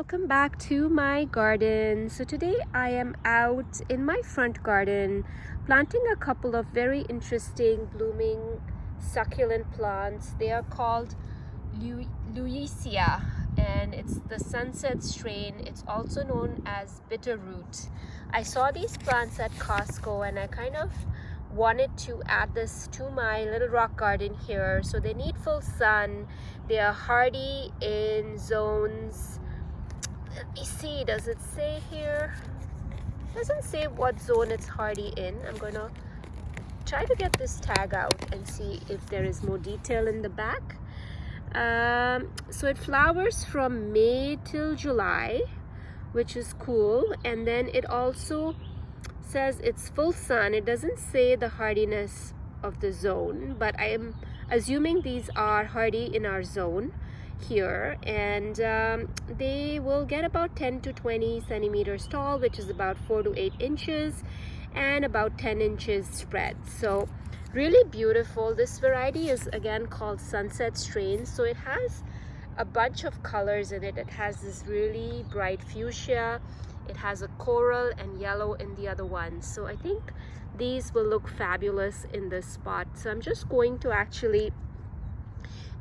welcome back to my garden. So today I am out in my front garden planting a couple of very interesting blooming succulent plants. They are called Lewisia and it's the sunset strain. It's also known as Bitterroot. I saw these plants at Costco and I kind of wanted to add this to my little rock garden here. So they need full sun. They are hardy in zones, let me see, does it say here? It doesn't say what zone it's hardy in. I'm gonna try to get this tag out and see if there is more detail in the back. So it flowers from May till July, which is cool. And then it also says it's full sun. It doesn't say the hardiness of the zone, but I am assuming these are hardy in our zone here, and they will get about 10 to 20 centimeters tall, which is about 4 to 8 inches and about 10 inches spread. So really beautiful. This variety is again called sunset strain, so it has a bunch of colors in it. It has this really bright fuchsia, it has a coral and yellow in the other one. So I think these will look fabulous in this spot. So I'm just going to actually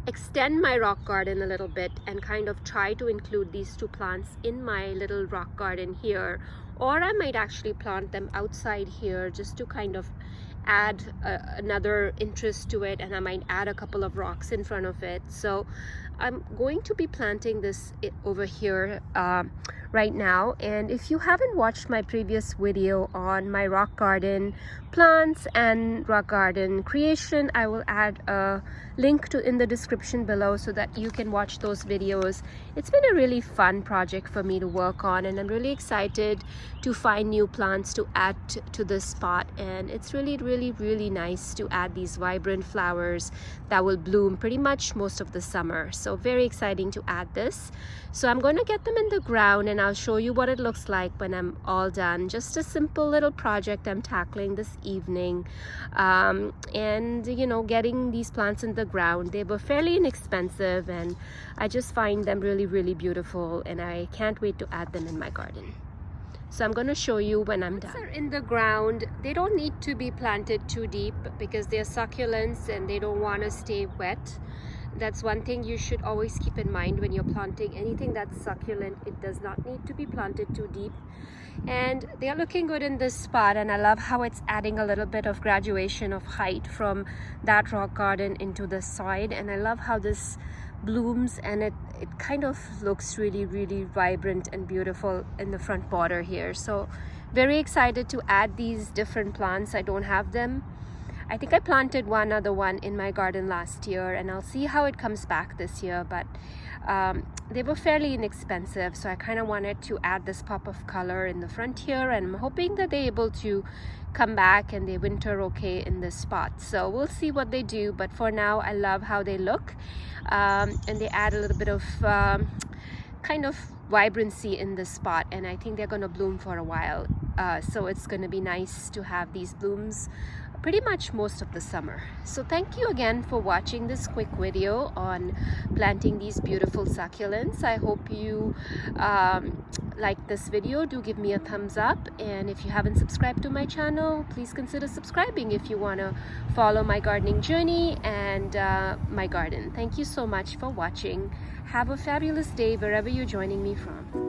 extend my rock garden a little bit and kind of try to include these two plants in my little rock garden here, or I might actually plant them outside here just to kind of add another interest to it, and I might add a couple of rocks in front of it. So I'm going to be planting this over here right now. And if you haven't watched my previous video on my rock garden plants and rock garden creation, I will add a link in the description below so that you can watch those videos. It's been a really fun project for me to work on, and I'm really excited to find new plants to add to this spot. And it's really nice to add these vibrant flowers that will bloom pretty much most of the summer. So very exciting to add this. So I'm going to get them in the ground and I'll show you what it looks like when I'm all done. Just a simple little project I'm tackling this evening, and you know, getting these plants in the ground. They were fairly inexpensive and I just find them really beautiful, and I can't wait to add them in my garden. So I'm going to show you when I'm done. They're in the ground. They don't need to be planted too deep because they're succulents and they don't want to stay wet. That's one thing you should always keep in mind when you're planting anything that's succulent. It does not need to be planted too deep. And they are looking good in this spot, and I love how it's adding a little bit of graduation of height from that rock garden into the side. And I love how this blooms, and it kind of looks really vibrant and beautiful in the front border here. So very excited to add these different plants. I don't have them. I think I planted one other one in my garden last year, and I'll see how it comes back this year, but they were fairly inexpensive, so I kind of wanted to add this pop of color in the front here, and I'm hoping that they're able to come back and they winter okay in this spot. So we'll see what they do, but for now I love how they look, and they add a little bit of kind of vibrancy in this spot, and I think they're going to bloom for a while. So it's going to be nice to have these blooms pretty much most of the summer. So thank you again for watching this quick video on planting these beautiful succulents. I hope you like this video. Do give me a thumbs up, and if you haven't subscribed to my channel, please consider subscribing if you want to follow my gardening journey and my garden. Thank you so much for watching. Have a fabulous day wherever you're joining me from.